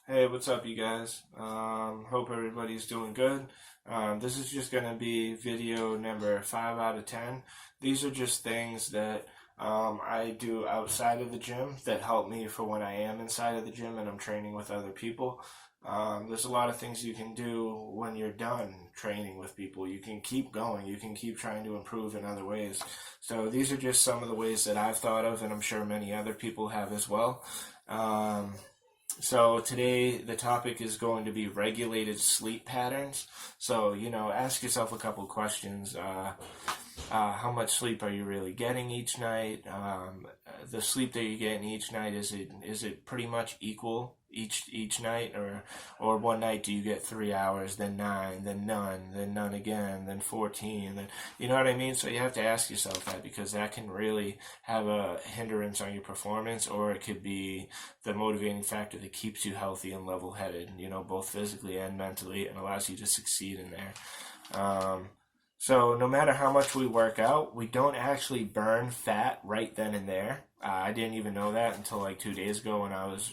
Hey, what's up, you guys? Hope everybody's doing good. This is just going to be video number 5 out of 10. These are just things that I do outside of the gym that help me for when I am inside of the gym and I'm training with other people. There's a lot of things you can do when you're done training with people. You can keep going, you can keep trying to improve in other ways. So, these are just some of the ways that I've thought of, and I'm sure many other people have as well. So today the topic is going to be regulated sleep patterns. So, ask yourself a couple questions. How much sleep are you really getting each night? The sleep that you're getting each night, is it pretty much equal each night, or one night do you get 3 hours, then 9, then none again, then 14, then you know what I mean? So you have to ask yourself that, because that can really have a hindrance on your performance, or it could be the motivating factor that keeps you healthy and level-headed, both physically and mentally, and allows you to succeed in there. So no matter how much we work out, we don't actually burn fat right then and there. I didn't even know that until like 2 days ago, when I was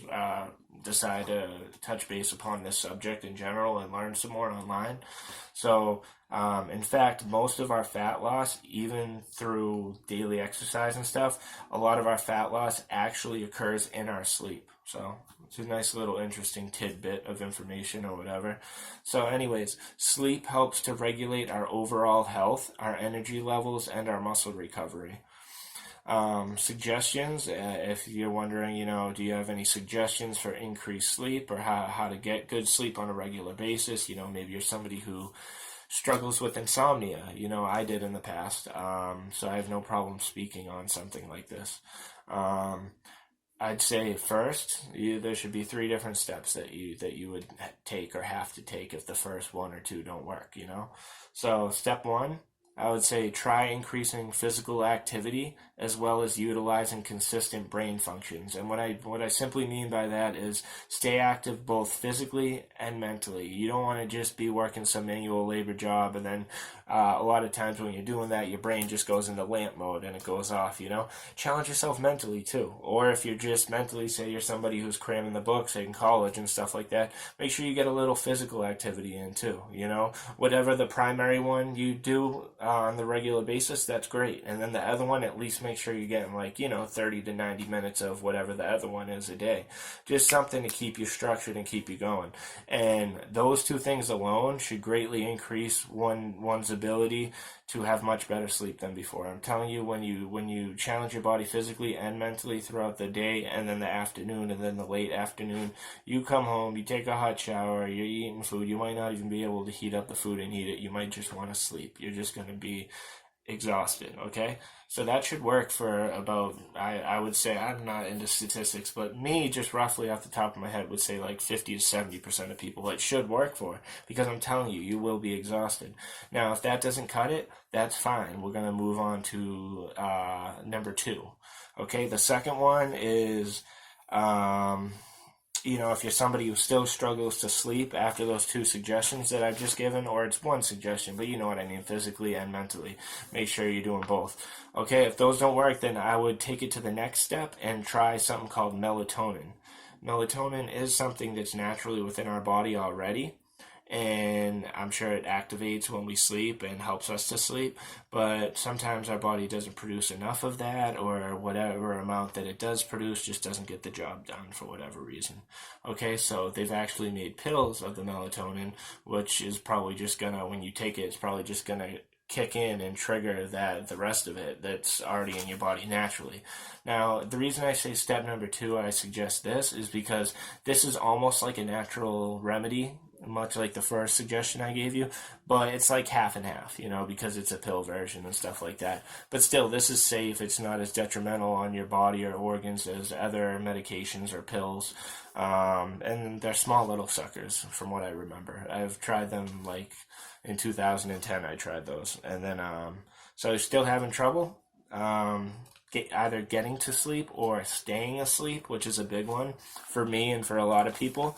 decided to touch base upon this subject in general and learn some more online. So in fact, most of our fat loss, even through daily exercise and stuff, a lot of our fat loss actually occurs in our sleep. So it's a nice little interesting tidbit of information or whatever. So anyways, sleep helps to regulate our overall health, our energy levels, and our muscle recovery. Suggestions, if you're wondering, do you have any suggestions for increased sleep, or how to get good sleep on a regular basis? Maybe you're somebody who struggles with insomnia. I did in the past, so I have no problem speaking on something like this. I'd say first, there should be 3 different steps that you would take or have to take if the first 1 or 2 don't work. So step 1, I would say try increasing physical activity as well as utilizing consistent brain functions. And what I simply mean by that is stay active both physically and mentally. You don't want to just be working some manual labor job, and then a lot of times when you're doing that, your brain just goes into lamp mode and it goes off. Challenge yourself mentally too. Or if you're just mentally, say you're somebody who's cramming the books in college and stuff like that, make sure you get a little physical activity in too. Whatever the primary one you do on the regular basis, that's great. And then the other one, at least make sure you're getting 30 to 90 minutes of whatever the other one is a day. Just something to keep you structured and keep you going. And those 2 things alone should greatly increase one's ability to have much better sleep than before. I'm telling you, when you challenge your body physically and mentally throughout the day, and then the afternoon, and then the late afternoon, you come home, you take a hot shower, you're eating food, you might not even be able to heat up the food and eat it. You might just want to sleep. You're just going to be exhausted, okay? So that should work for about, I would say, I'm not into statistics, but me, just roughly off the top of my head, would say 50 to 70% of people it should work for, because I'm telling you, you will be exhausted. Now, if that doesn't cut it, that's fine. We're going to move on to number 2, okay? The second one is, if you're somebody who still struggles to sleep after those 2 suggestions that I've just given, or it's 1 suggestion, but you know what I mean, physically and mentally, make sure you're doing both. Okay, if those don't work, then I would take it to the next step and try something called melatonin. Melatonin is something that's naturally within our body already, and I'm sure it activates when we sleep and helps us to sleep, but sometimes our body doesn't produce enough of that, or whatever amount that it does produce just doesn't get the job done for whatever reason. Okay, so they've actually made pills of the melatonin, which is probably just gonna, when you take it, it's probably just gonna kick in and trigger the rest of it that's already in your body naturally. Now, the reason I say step number 2, I suggest this, is because this is almost like a natural remedy, much like the first suggestion I gave you, but it's like half and half, because it's a pill version and stuff like that. But still, this is safe. It's not as detrimental on your body or organs as other medications or pills. And they're small little suckers, from what I remember. I've tried them in 2010. I tried those, and then so still having trouble either getting to sleep or staying asleep, which is a big one for me and for a lot of people.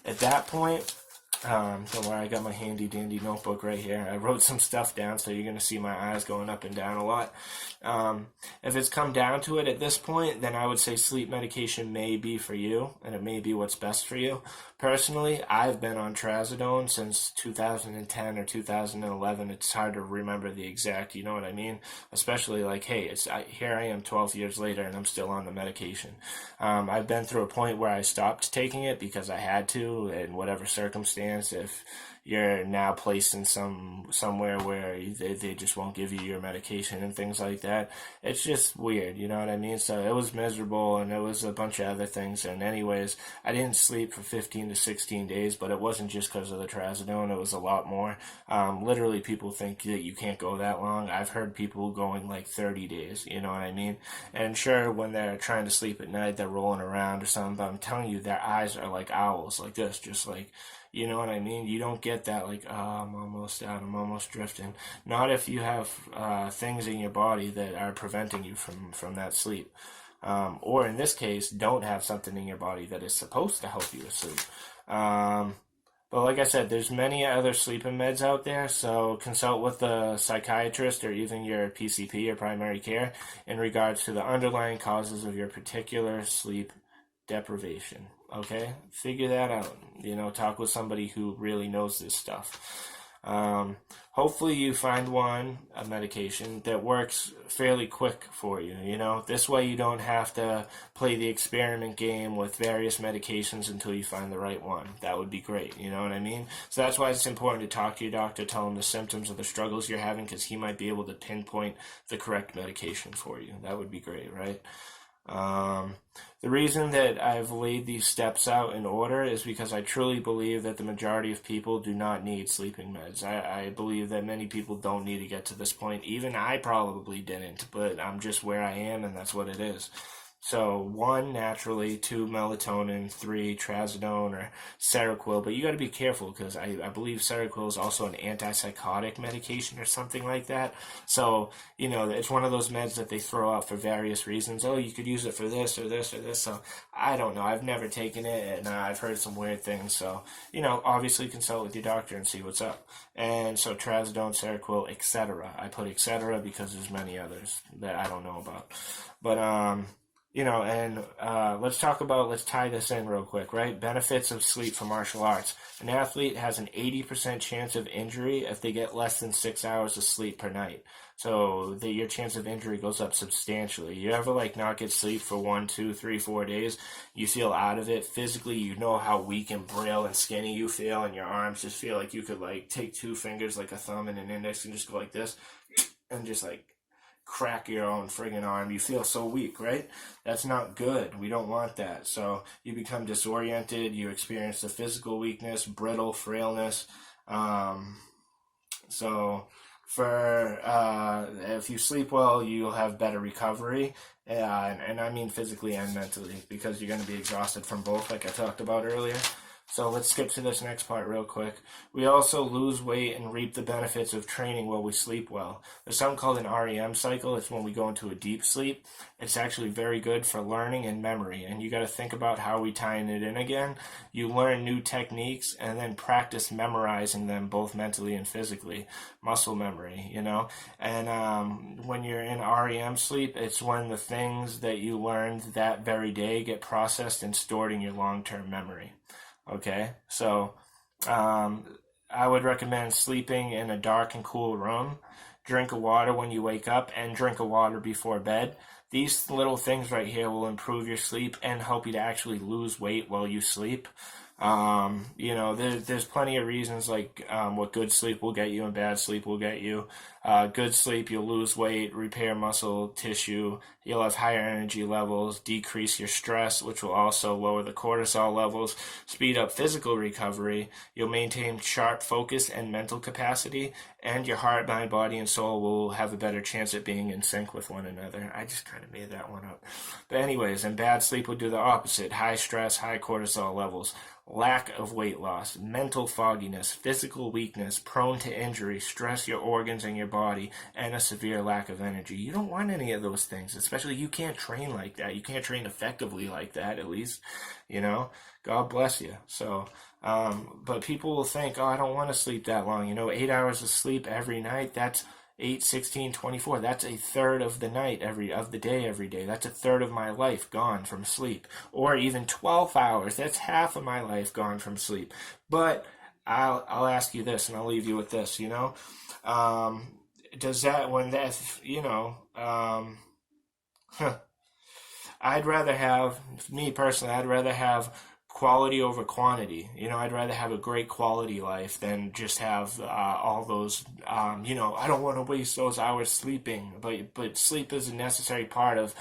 At that point, Don't worry, I got my handy dandy notebook right here. I wrote some stuff down, so you're going to see my eyes going up and down a lot. If it's come down to it at this point, then I would say sleep medication may be for you, and it may be what's best for you. Personally, I've been on trazodone since 2010 or 2011. It's hard to remember the exact, you know what I mean? Especially like, hey, here I am 12 years later, and I'm still on the medication. I've been through a point where I stopped taking it because I had to, in whatever circumstance. If you're now placed in somewhere where they just won't give you your medication and things like that, it's just weird, you know what I mean? So it was miserable, and it was a bunch of other things. And anyways, I didn't sleep for 15 to 16 days, but it wasn't just because of the trazodone. It was a lot more. Literally, people think that you can't go that long. I've heard people going like 30 days, you know what I mean? And sure, when they're trying to sleep at night, they're rolling around or something, but I'm telling you, their eyes are like owls, like this, just like, you know what I mean? You don't get that like, oh, I'm almost out, I'm almost drifting. Not if you have things in your body that are preventing you from that sleep. Or in this case, don't have something in your body that is supposed to help you with sleep. But like I said, there's many other sleeping meds out there, so consult with a psychiatrist or even your PCP, your primary care, in regards to the underlying causes of your particular sleep deprivation. Okay, figure that out. You know, talk with somebody who really knows this stuff. Hopefully you find a medication that works fairly quick for you, you know. This way you don't have to play the experiment game with various medications until you find the right one. That would be great, you know what I mean? So that's why it's important to talk to your doctor, tell him the symptoms or the struggles you're having, because he might be able to pinpoint the correct medication for you. That would be great, right? The reason that I've laid these steps out in order is because I truly believe that the majority of people do not need sleeping meds. I believe that many people don't need to get to this point. Even I probably didn't, but I'm just where I am, and that's what it is. So 1, naturally, 2, melatonin, 3, trazodone or Seroquel. But you got to be careful because I believe Seroquel is also an antipsychotic medication or something like that. So, you know, it's one of those meds that they throw out for various reasons. Oh, you could use it for this or this or this. So I don't know. I've never taken it, and I've heard some weird things. So, you know, obviously consult with your doctor and see what's up. And so trazodone, Seroquel, etc. I put etc. because there's many others that I don't know about. But, you know, and let's tie this in real quick, right? Benefits of sleep for martial arts. An athlete has an 80% chance of injury if they get less than 6 hours of sleep per night. So your chance of injury goes up substantially. You ever like not get sleep for 1, 2, 3, 4 days? You feel out of it physically. You know how weak and frail and skinny you feel, and your arms just feel like you could like take 2 fingers, like a thumb and an index, and just go like this, and just like crack your own friggin' arm. You feel so weak, right? That's not good. We don't want that. So you become disoriented. You experience the physical weakness, brittle, frailness. So if you sleep well, you'll have better recovery. And I mean physically and mentally, because you're going to be exhausted from both, like I talked about earlier. So let's skip to this next part real quick. We also lose weight and reap the benefits of training while we sleep well. There's something called an REM cycle. It's when we go into a deep sleep. It's actually very good for learning and memory. And you got to think about how we tie it in again. You learn new techniques and then practice memorizing them both mentally and physically. Muscle memory, you know. And when you're in REM sleep, it's when the things that you learned that very day get processed and stored in your long-term memory. Okay, so I would recommend sleeping in a dark and cool room. Drink water when you wake up and drink water before bed. These little things right here will improve your sleep and help you to actually lose weight while you sleep. You know, there's plenty of reasons like what good sleep will get you and bad sleep will get you. Good sleep, you'll lose weight, repair muscle tissue, you'll have higher energy levels, decrease your stress, which will also lower the cortisol levels, speed up physical recovery, you'll maintain sharp focus and mental capacity, and your heart, mind, body, and soul will have a better chance at being in sync with one another. I just kind of made that one up. But anyways, and bad sleep will do the opposite. High stress, high cortisol levels, lack of weight loss, mental fogginess, physical weakness, prone to injury, stress your organs and your body, and a severe lack of energy. You don't want any of those things, especially you can't train like that. You can't train effectively like that, at least, you know. God bless you. So, but people will think, oh, I don't want to sleep that long. 8 hours of sleep every night, that's 8, 16, 24. That's a third of the night of the day every day. That's a third of my life gone from sleep. Or even 12 hours. That's half of my life gone from sleep. But I'll ask you this, and I'll leave you with this, does that, when that, I'd rather have, me personally, I'd rather have quality over quantity. I'd rather have a great quality life than just have all those, I don't want to waste those hours sleeping, but sleep is a necessary part of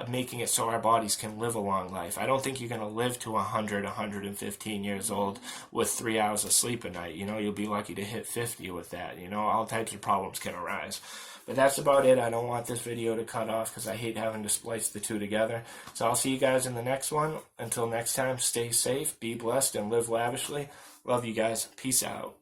making it so our bodies can live a long life. I don't think you're going to live to 100, 115 years old with 3 hours of sleep a night. You'll be lucky to hit 50 with that. All types of problems can arise. But that's about it. I don't want this video to cut off because I hate having to splice the two together. So I'll see you guys in the next one. Until next time, stay safe, be blessed, and live lavishly. Love you guys. Peace out.